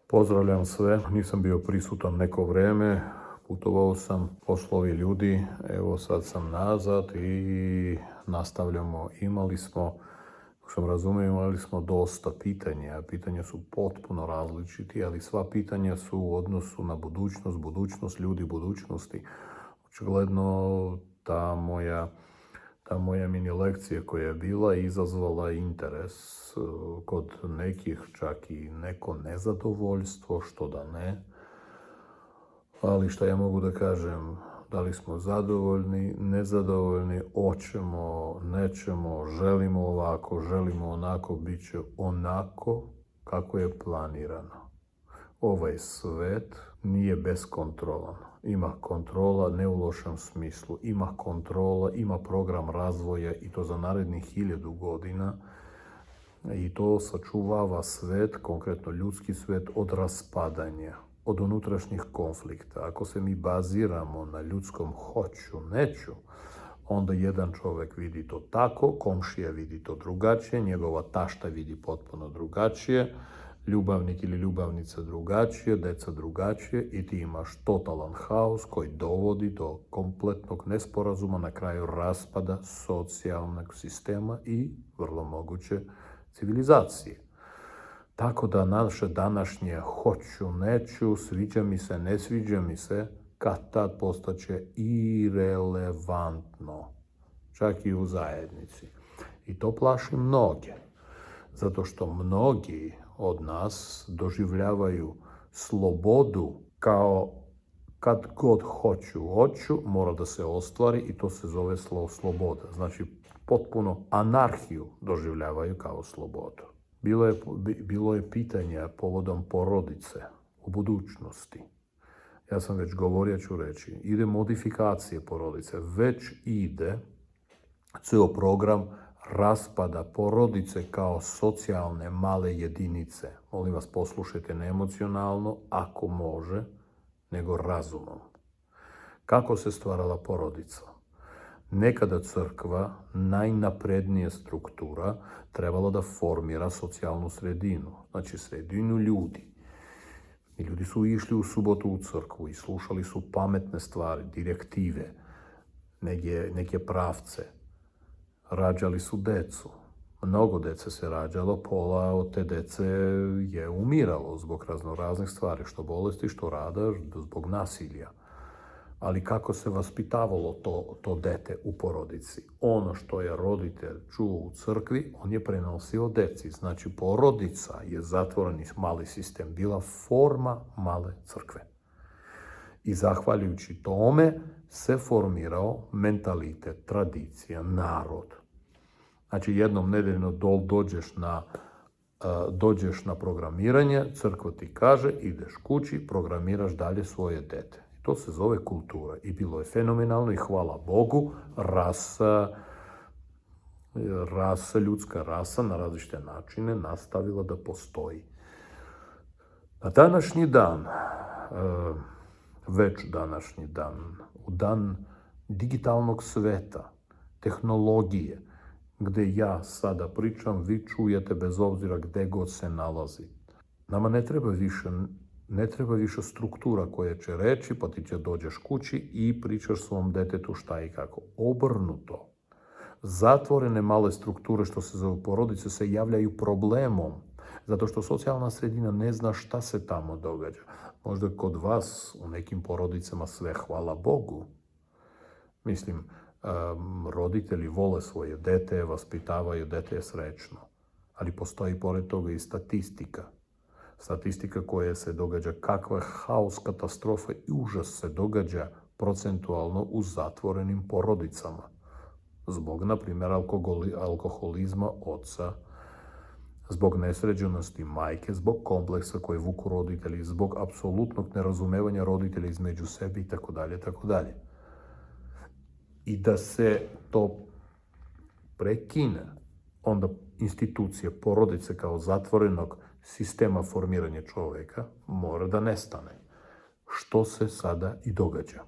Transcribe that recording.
Pozdravljam sve, nisam bio prisutan neko vreme, putovao sam, poslovi ljudi, evo sad sam nazad i nastavljamo. Imali smo dosta pitanja, pitanja su potpuno različiti, ali sva pitanja su u odnosu na budućnost ljudi, budućnosti. Očigledno ta moja mini lekcija koja je bila izazvala interes kod nekih, čak i neko nezadovoljstvo, što da ne. Ali što ja mogu da kažem, da li smo zadovoljni, nezadovoljni, hoćemo, nećemo, želimo ovako, želimo onako, bit će onako kako je planirano. Ovaj svet nije beskontrolan. Ima kontrola, ne u lošem smislu. Ima kontrola, ima program razvoja i to za narednih 1000 godina. I to sačuvava svet, konkretno ljudski svet, od raspadanja, od unutrašnjih konflikta. Ako se mi baziramo na ljudskom hoću, neću, onda jedan čovek vidi to tako, komšija vidi to drugačije, njegova tašta vidi potpuno drugačije, ljubavnik ili ljubavnica drugačije, deca drugačije i ti imaš totalan haos koji dovodi do kompletnog nesporazuma, na kraju raspada socijalnog sistema i vrlo moguće civilizacije. Tako da naše današnje hoću, neću, sviđa mi se, ne sviđa mi se, kad tad postaće irelevantno, čak i u zajednici. I to plaši mnoge, zato što mnogi od nas doživljavaju slobodu kao kad god hoću, mora da se ostvari i to se zove sloboda. Znači, potpuno anarhiju doživljavaju kao slobodu. Bilo je pitanja povodom porodice u budućnosti. Ja sam već govorio, ću reći, ide modifikacije porodice, već ide ceo program raspada porodice kao socijalne male jedinice. Molim vas, poslušajte ne emocionalno, ako može, nego razumom. Kako se stvarala porodica? Nekada crkva, najnaprednija struktura, trebalo da formira socijalnu sredinu, znači sredinu ljudi. I ljudi su išli u subotu u crkvu i slušali su pametne stvari, direktive, neke pravce. Rađali su decu. Mnogo dece se rađalo, pola od te dece je umiralo zbog raznoraznih stvari, što bolesti, što rada, zbog nasilja. Ali kako se vaspitavalo to dete u porodici? Ono što je roditelj čuo u crkvi, on je prenosio deci. Znači, porodica je zatvoreni mali sistem, bila forma male crkve. I zahvaljujući tome se formirao mentalitet, tradicija, narod. Znači, jednom nedeljno dođeš na programiranje, crkva ti kaže, ideš kući, programiraš dalje svoje dete. To se zove kultura i bilo je fenomenalno i hvala Bogu, ljudska rasa na različite načine nastavila da postoji. Na današnji dan, u dan digitalnog sveta, tehnologije, gde ja sada pričam, vi čujete bez obzira gde god se nalazi. Nama ne treba više struktura koja će reći, pa ti će dođeš kući i pričaš svom detetu šta i kako. Obrnuto. Zatvorene male strukture, što se zove porodice, se javljaju problemom, zato što socijalna sredina ne zna šta se tamo događa. Možda kod vas u nekim porodicama sve, hvala Bogu. Mislim, roditelji vole svoje dete, vaspitavaju, dete je srećno. Ali postoji pored toga i statistika. Statistika koja se događa, kakva haos, katastrofa i užas se događa procentualno u zatvorenim porodicama. Zbog, na primjer, alkoholizma oca, zbog nesređenosti majke, zbog kompleksa koje vuku roditelji, zbog apsolutnog nerazumevanja roditelja između sebe itd. I da se to prekine, onda institucija porodice kao zatvorenog sistema formiranja čoveka mora da nestane. Što se sada i događa.